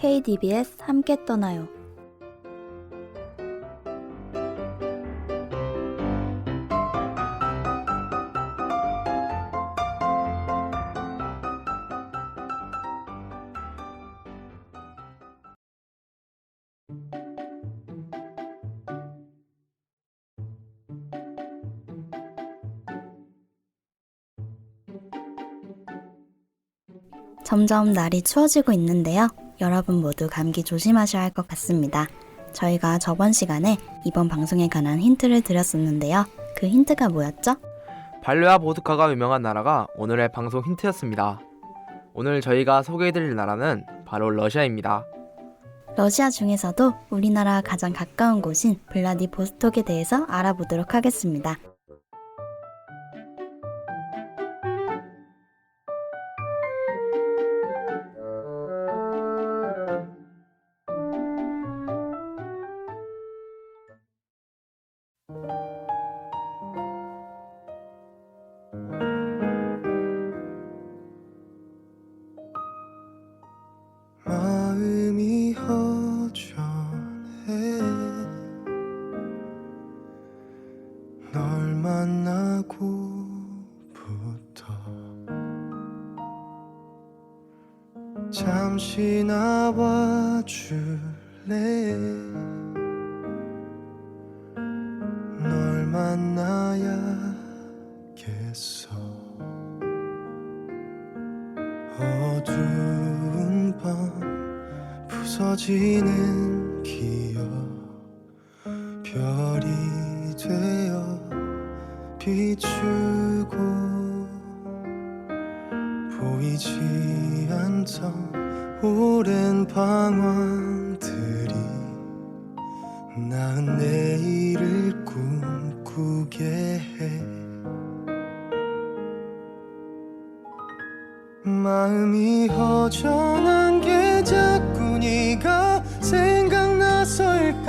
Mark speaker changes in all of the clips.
Speaker 1: KDBS 함께 떠나요. 점점 날이 추워지고 있는데요. 여러분 모두 감기 조심하셔야 할 것 같습니다. 저희가 저번 시간에 이번 방송에 관한 힌트를 드렸었는데요. 그 힌트가 뭐였죠?
Speaker 2: 발레와 보드카가 유명한 나라가 오늘의 방송 힌트였습니다. 오늘 저희가 소개해드릴 나라는 바로 러시아입니다.
Speaker 1: 러시아 중에서도 우리나라와 가장 가까운 곳인 블라디보스톡에 대해서 알아보도록 하겠습니다.
Speaker 3: 마음이 허전해 널 만나고부터 잠시 나와줄래 널 만나야겠어 어두운 밤 부서지는 기억 별이 되어 비추고 보이지 않던 오랜 방황들이 나은 내일을 꿈꾸게 해 마음이 허전한 게 자꾸 네가 생각나서일까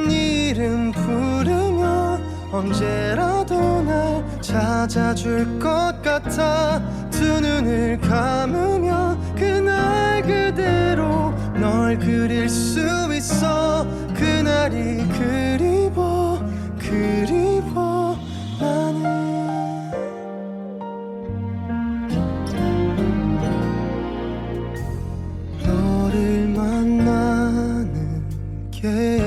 Speaker 3: 네 이름 부르면 언제라도 날 찾아줄 것 같아 두 눈을 감으면 그날 그대로 널 그릴 수 있어 그날이 그리워 나는 너를 만나는 게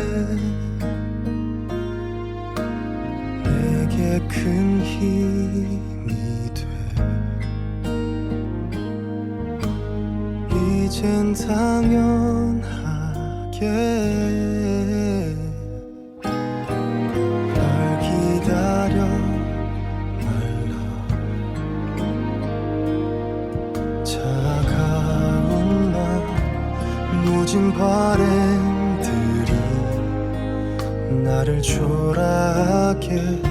Speaker 3: 내게 큰 힘이 돼 이젠 당연하게 널 기다려 말라 차가운 날 모진 바램들이 나를 초라하게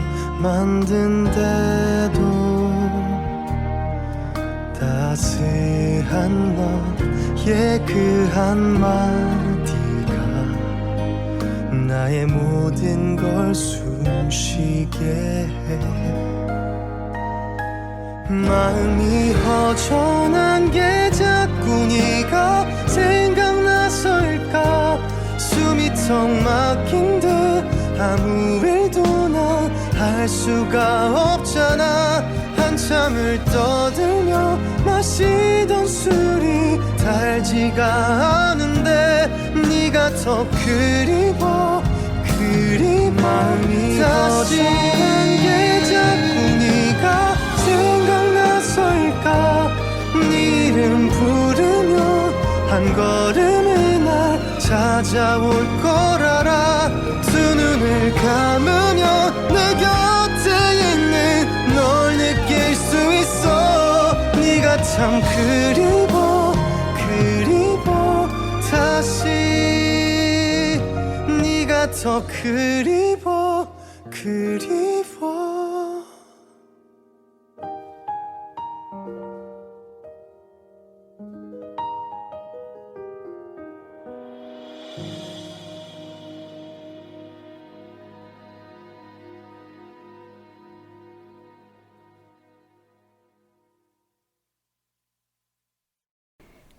Speaker 3: 만든데도 따스한 너의 그 한마디가 나의 모든 걸 숨쉬게 해 마음이 허전한 게 자꾸 네가 생각나서일까 숨이 턱 막힌 듯 아무 일도 난 할 수가 없잖아 한참을 떠들며 마시던 술이 달지가 않은데 네가 더 그리워 마음이 허전한 게 자꾸 네가 생각나서일까 네 이름 부르면 한 걸음에 날 찾아올 걸 알아 두 눈을 감으면 내 곁에 있는 널 느낄 수 있어 네가 참 그리워 다시 네가 더 그리워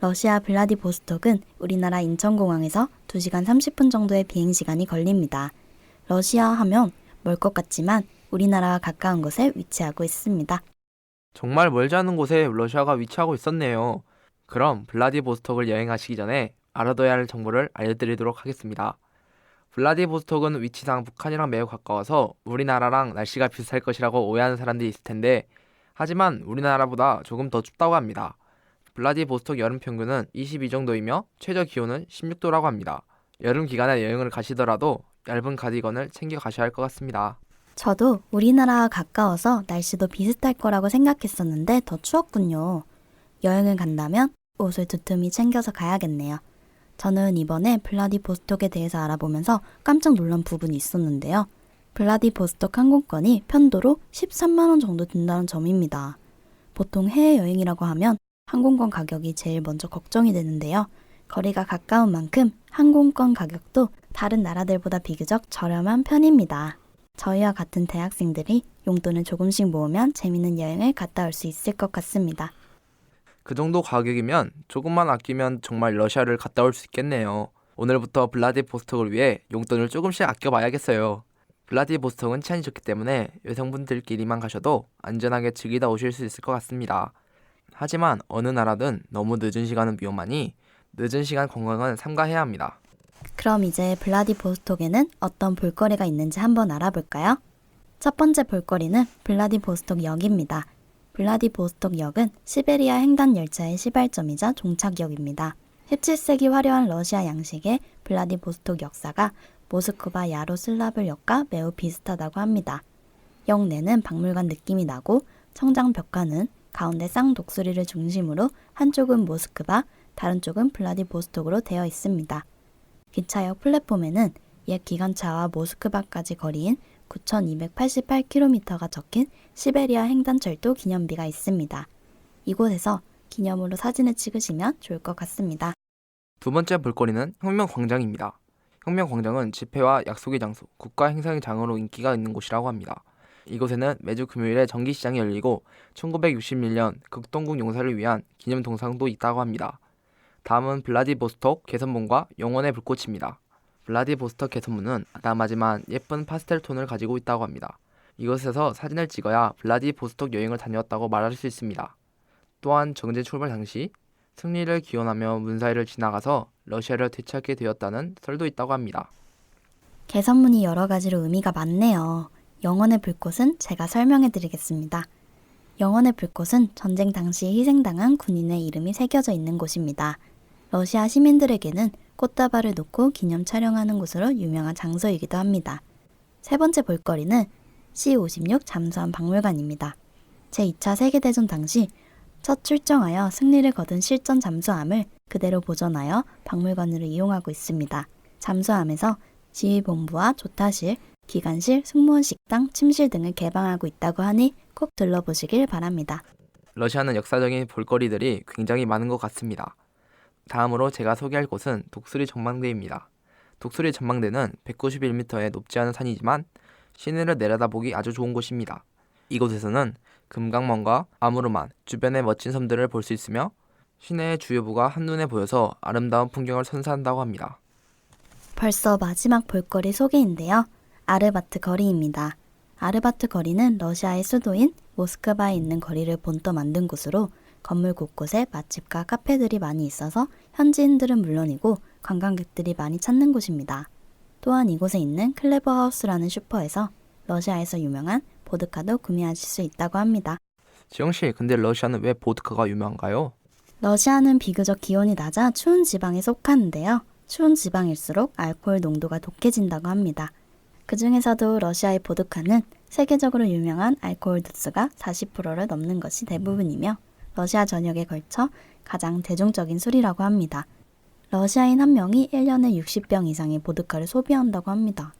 Speaker 1: 러시아 블라디보스톡은 우리나라 인천공항에서 2시간 30분 정도의 비행시간이 걸립니다. 러시아 하면 멀 것 같지만 우리나라와 가까운 곳에 위치하고 있습니다.
Speaker 2: 정말 멀지 않은 곳에 러시아가 위치하고 있었네요. 그럼 블라디보스톡을 여행하시기 전에 알아둬야 할 정보를 알려드리도록 하겠습니다. 블라디보스톡은 위치상 북한이랑 매우 가까워서 우리나라랑 날씨가 비슷할 것이라고 오해하는 사람들이 있을 텐데, 하지만 우리나라보다 조금 더 춥다고 합니다. 블라디보스톡 여름 평균은 22 정도이며 최저 기온은 16도라고 합니다. 여름 기간에 여행을 가시더라도 얇은 가디건을 챙겨 가셔야 할 것 같습니다.
Speaker 1: 저도 우리나라와 가까워서 날씨도 비슷할 거라고 생각했었는데 더 추웠군요. 여행을 간다면 옷을 두툼히 챙겨서 가야겠네요. 저는 이번에 블라디보스톡에 대해서 알아보면서 깜짝 놀란 부분이 있었는데요. 블라디보스톡 항공권이 편도로 13만 원 정도 든다는 점입니다. 보통 해외여행이라고 하면 항공권 가격이 제일 먼저 걱정이 되는데요. 거리가 가까운 만큼 항공권 가격도 다른 나라들보다 비교적 저렴한 편입니다. 저희와 같은 대학생들이 용돈을 조금씩 모으면 재밌는 여행을 갔다 올 수 있을 것 같습니다.
Speaker 2: 그 정도 가격이면 조금만 아끼면 정말 러시아를 갔다 올 수 있겠네요. 오늘부터 블라디보스톡을 위해 용돈을 조금씩 아껴봐야겠어요. 블라디보스톡은 치안이 좋기 때문에 여성분들끼리만 가셔도 안전하게 즐기다 오실 수 있을 것 같습니다. 하지만 어느 나라든 너무 늦은 시간은 위험하니 늦은 시간 관광은 삼가해야 합니다.
Speaker 1: 그럼 이제 블라디보스톡에는 어떤 볼거리가 있는지 한번 알아볼까요? 첫 번째 볼거리는 블라디보스톡 역입니다. 블라디보스톡 역은 시베리아 횡단 열차의 시발점이자 종착역입니다. 17세기 화려한 러시아 양식의 블라디보스톡 역사가 모스크바 야로슬라블 역과 매우 비슷하다고 합니다. 역 내는 박물관 느낌이 나고 청장 벽화는 가운데 쌍독수리를 중심으로 한쪽은 모스크바, 다른 쪽은 블라디보스톡으로 되어 있습니다. 기차역 플랫폼에는 옛 기관차와 모스크바까지 거리인 9,288km가 적힌 시베리아 횡단철도 기념비가 있습니다. 이곳에서 기념으로 사진을 찍으시면 좋을 것 같습니다.
Speaker 2: 두 번째 볼거리는 혁명광장입니다. 혁명광장은 집회와 약속의 장소, 국가 행사의 장으로 인기가 있는 곳이라고 합니다. 이곳에는 매주 금요일에 전기시장이 열리고 1961년 극동국 용사를 위한 기념 동상도 있다고 합니다. 다음은 블라디보스톡 개선문과 영원의 불꽃입니다. 블라디보스톡 개선문은 아담하지만 예쁜 파스텔 톤을 가지고 있다고 합니다. 이곳에서 사진을 찍어야 블라디보스톡 여행을 다녀왔다고 말할 수 있습니다. 또한 정제 출발 당시 승리를 기원하며 문사일을 지나가서 러시아를 되찾게 되었다는 설도 있다고 합니다.
Speaker 1: 개선문이 여러 가지로 의미가 많네요. 영원의 불꽃은 제가 설명해 드리겠습니다. 영원의 불꽃은 전쟁 당시 희생당한 군인의 이름이 새겨져 있는 곳입니다. 러시아 시민들에게는 꽃다발을 놓고 기념 촬영하는 곳으로 유명한 장소이기도 합니다. 세 번째 볼거리는 C-56 잠수함 박물관입니다. 제2차 세계대전 당시 첫 출정하여 승리를 거둔 실전 잠수함을 그대로 보존하여 박물관으로 이용하고 있습니다. 잠수함에서 지휘본부와 조타실, 기관실, 승무원 식당, 침실 등을 개방하고 있다고 하니 꼭 들러보시길 바랍니다.
Speaker 2: 러시아는 역사적인 볼거리들이 굉장히 많은 것 같습니다. 다음으로 제가 소개할 곳은 독수리 전망대입니다. 독수리 전망대는 191m의 높지 않은 산이지만 시내를 내려다보기 아주 좋은 곳입니다. 이곳에서는 금강먼과 아무르만, 주변의 멋진 섬들을 볼 수 있으며 시내의 주요부가 한눈에 보여서 아름다운 풍경을 선사한다고 합니다.
Speaker 1: 벌써 마지막 볼거리 소개인데요. 아르바트 거리입니다. 아르바트 거리는 러시아의 수도인 모스크바에 있는 거리를 본떠 만든 곳으로 건물 곳곳에 맛집과 카페들이 많이 있어서 현지인들은 물론이고 관광객들이 많이 찾는 곳입니다. 또한 이곳에 있는 클레버하우스라는 슈퍼에서 러시아에서 유명한 보드카도 구매하실 수 있다고 합니다.
Speaker 2: 지영씨, 근데 러시아는 왜 보드카가 유명한가요?
Speaker 1: 러시아는 비교적 기온이 낮아 추운 지방에 속하는데요. 추운 지방일수록 알코올 농도가 독해진다고 합니다. 그 중에서도 러시아의 보드카는 세계적으로 유명한 알코올 도수가 40%를 넘는 것이 대부분이며 러시아 전역에 걸쳐 가장 대중적인 술이라고 합니다. 러시아인 한 명이 1년에 60병 이상의 보드카를 소비한다고 합니다.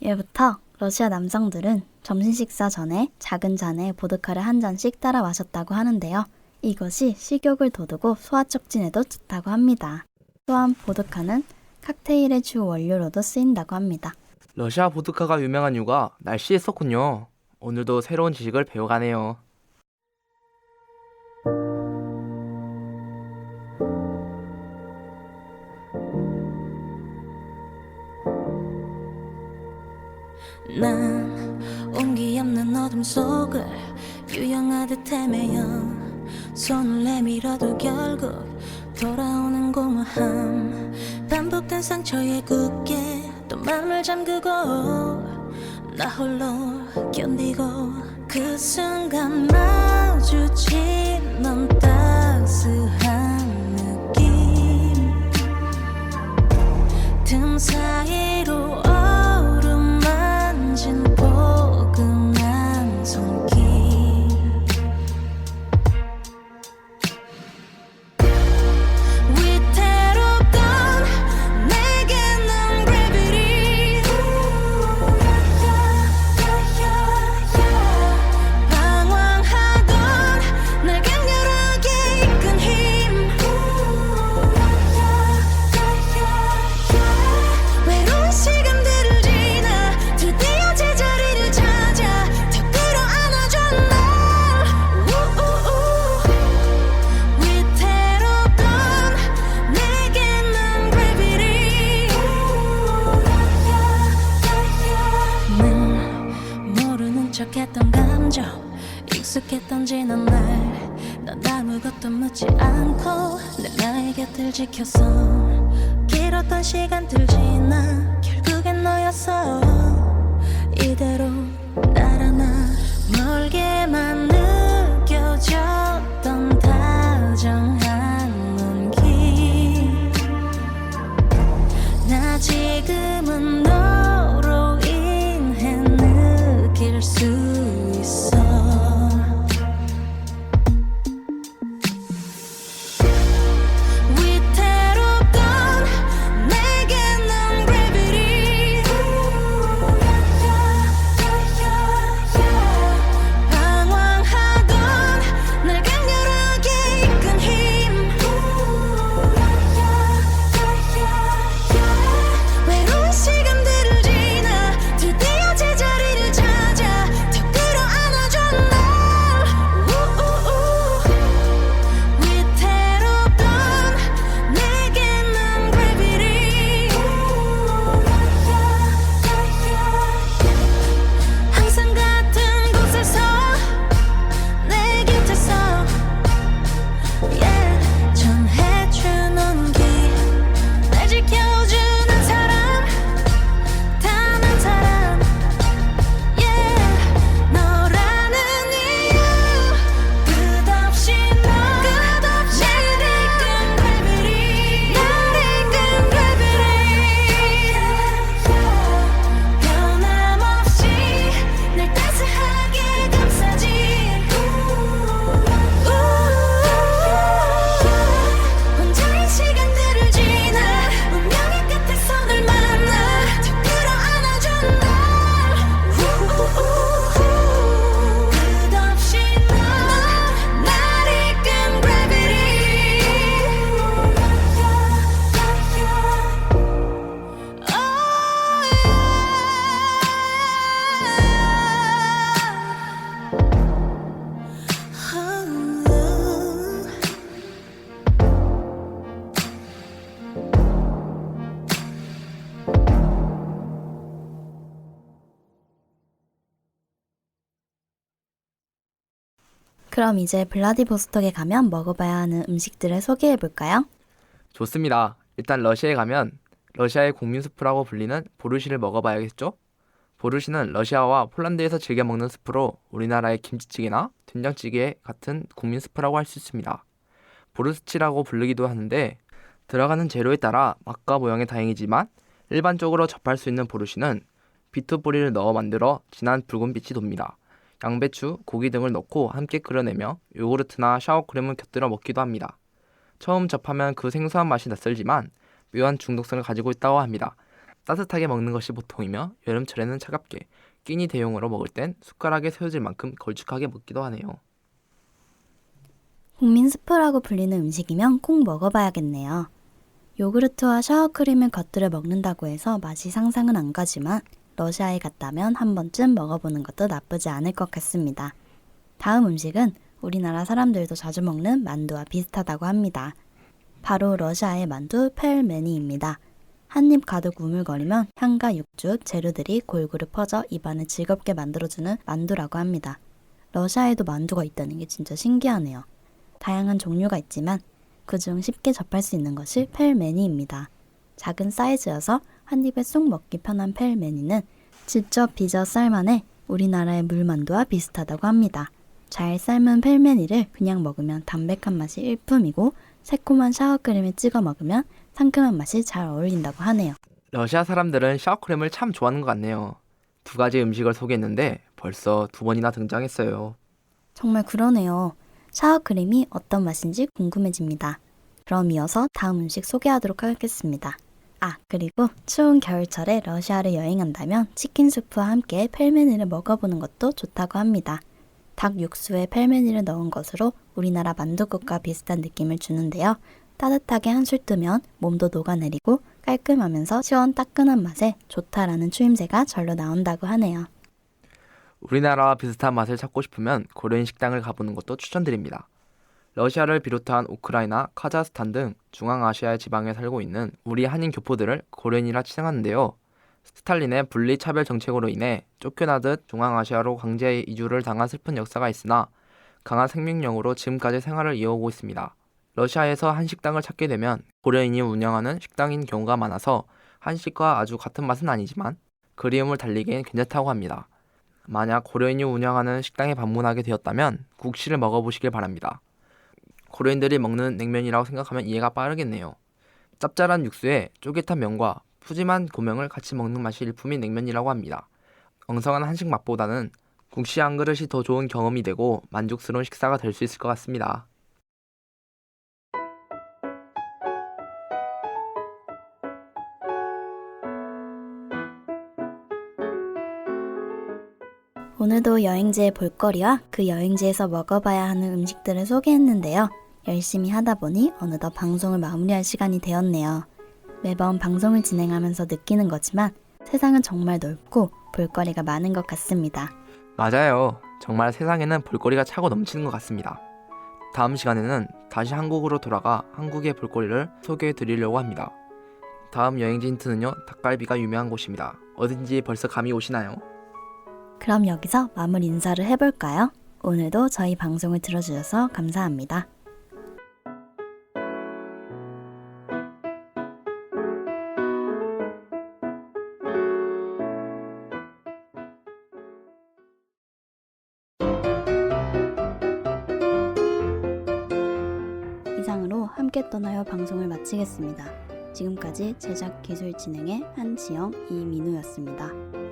Speaker 1: 예부터 러시아 남성들은 점심 식사 전에 작은 잔에 보드카를 한 잔씩 따라 마셨다고 하는데요. 이것이 식욕을 돋우고 소화 촉진에도 좋다고 합니다. 또한 보드카는 칵테일의 주 원료로도 쓰인다고 합니다.
Speaker 2: 러시아 보드카가 유명한 이유가 날씨에 있었군요. 오늘도 새로운 지식을 배워가네요.
Speaker 4: 난 온기 없는 어둠 속을 유영하듯 헤매여 손을 내밀어도 결국 돌아오는 공허함 반복된 상처에 굳게 또 맘을 잠그고 나 홀로 견디고 그 순간 마주친 넌 따스한 느낌 틈 사이로 어루만진 포근한 손길 위태롭던 내게 넌 gravity 방황하던 날 강렬하게 이끈 힘 외로운 시간들을 지나 드디어 제자리를 찾아 더 끌어안아줘 널 위태롭던 내게 넌 gravity 늘 모르는 척했던 감정 익숙했던 지난 날넌 아무것도 묻지 않고 늘 나의 곁을 지켰어 길었던 시간들 지나 결국엔 너였어 이대로 날아나 멀게만 느껴졌던 다정한 눈길 나 지금은 너로 인해 느낄 수 있어 위태롭던 내게 넌 gravity 방황하던 날 강렬하게 이끈 힘 외로운 시간들을 지나 드디어 제자리를 찾아 더 끌어안아줘 널 위태롭던 내게 넌 gravity 항상 같은 곳에서 내 곁에서 전해준 온기 날 지켜주는 사람 단 한 사람 너라는 이유 끝없이 널 이끈 gravity 변함없이 날 따스하게 감싸지 혼자인 시간들을 지나 운명의 끝에서 널 만나 더 끌어안아줘 널 끝없이 널 이끈 gravity
Speaker 1: 그럼 이제 블라디보스톡에 가면 먹어봐야 하는 음식들을 소개해볼까요?
Speaker 2: 좋습니다. 일단 러시아에 가면 러시아의 국민 수프라고 불리는 보르시를 먹어봐야겠죠? 보르시는 러시아와 폴란드에서 즐겨 먹는 수프로 우리나라의 김치찌개나 된장찌개 같은 국민 수프라고 할 수 있습니다. 보르스치라고 부르기도 하는데 들어가는 재료에 따라 맛과 모양이 다양이지만 일반적으로 접할 수 있는 보르시는 비트 뿌리를 넣어 만들어 진한 붉은빛이 돕니다. 양배추, 고기 등을 넣고 함께 끓여내며 요구르트나 샤워크림을 곁들여 먹기도 합니다. 처음 접하면 그 생소한 맛이 낯설지만 묘한 중독성을 가지고 있다고 합니다. 따뜻하게 먹는 것이 보통이며 여름철에는 차갑게, 끼니 대용으로 먹을 땐 숟가락에 세워질 만큼 걸쭉하게 먹기도 하네요.
Speaker 1: 국민 스프라고 불리는 음식이면 꼭 먹어봐야겠네요. 요구르트와 샤워크림을 곁들여 먹는다고 해서 맛이 상상은 안 가지만 러시아에 갔다면 한 번쯤 먹어보는 것도 나쁘지 않을 것 같습니다. 다음 음식은 우리나라 사람들도 자주 먹는 만두와 비슷하다고 합니다. 바로 러시아의 만두 펠메니입니다. 한입 가득 우물거리면 향과 육주, 재료들이 골고루 퍼져 입안을 즐겁게 만들어주는 만두라고 합니다. 러시아에도 만두가 있다는 게 진짜 신기하네요. 다양한 종류가 있지만 그중 쉽게 접할 수 있는 것이 펠메니입니다. 작은 사이즈여서 한 입에 쏙 먹기 편한 펠메니는 직접 빚어 삶아내 우리나라의 물만두와 비슷하다고 합니다. 잘 삶은 펠메니를 그냥 먹으면 담백한 맛이 일품이고 새콤한 샤워크림에 찍어 먹으면 상큼한 맛이 잘 어울린다고 하네요.
Speaker 2: 러시아 사람들은 샤워크림을 참 좋아하는 것 같네요. 두 가지 음식을 소개했는데 벌써 두 번이나 등장했어요.
Speaker 1: 정말 그러네요. 샤워크림이 어떤 맛인지 궁금해집니다. 그럼 이어서 다음 음식 소개하도록 하겠습니다. 그리고 추운 겨울철에 러시아를 여행한다면 치킨 수프와 함께 펠메니를 먹어보는 것도 좋다고 합니다. 닭 육수에 펠메니를 넣은 것으로 우리나라 만둣국과 비슷한 느낌을 주는데요. 따뜻하게 한술 뜨면 몸도 녹아내리고 깔끔하면서 시원따끈한 맛에 좋다라는 추임새가 절로 나온다고 하네요.
Speaker 2: 우리나라와 비슷한 맛을 찾고 싶으면 고려인 식당을 가보는 것도 추천드립니다. 러시아를 비롯한 우크라이나, 카자흐스탄 등 중앙아시아의 지방에 살고 있는 우리 한인 교포들을 고려인이라 칭하는데요. 스탈린의 분리 차별 정책으로 인해 쫓겨나듯 중앙아시아로 강제 이주를 당한 슬픈 역사가 있으나 강한 생명력으로 지금까지 생활을 이어오고 있습니다. 러시아에서 한식당을 찾게 되면 고려인이 운영하는 식당인 경우가 많아서 한식과 아주 같은 맛은 아니지만 그리움을 달리기엔 괜찮다고 합니다. 만약 고려인이 운영하는 식당에 방문하게 되었다면 국시를 먹어보시길 바랍니다. 고려인들이 먹는 냉면이라고 생각하면 이해가 빠르겠네요. 짭짤한 육수에 쫄깃한 면과 푸짐한 고명을 같이 먹는 맛이 일품인 냉면이라고 합니다. 엉성한 한식 맛보다는 국시 한 그릇이 더 좋은 경험이 되고 만족스러운 식사가 될 수 있을 것 같습니다.
Speaker 1: 오늘도 여행지의 볼거리와 그 여행지에서 먹어봐야 하는 음식들을 소개했는데요. 열심히 하다 보니 어느덧 방송을 마무리할 시간이 되었네요. 매번 방송을 진행하면서 느끼는 거지만 세상은 정말 넓고 볼거리가 많은 것 같습니다.
Speaker 2: 맞아요. 정말 세상에는 볼거리가 차고 넘치는 것 같습니다. 다음 시간에는 다시 한국으로 돌아가 한국의 볼거리를 소개해 드리려고 합니다. 다음 여행지 힌트는요, 닭갈비가 유명한 곳입니다. 어딘지 벌써 감이 오시나요?
Speaker 1: 그럼 여기서 마무리 인사를 해볼까요? 오늘도 저희 방송을 들어주셔서 감사합니다. 이상으로 함께 떠나요 방송을 마치겠습니다. 지금까지 제작 기술 진행의 한지영, 이민우였습니다.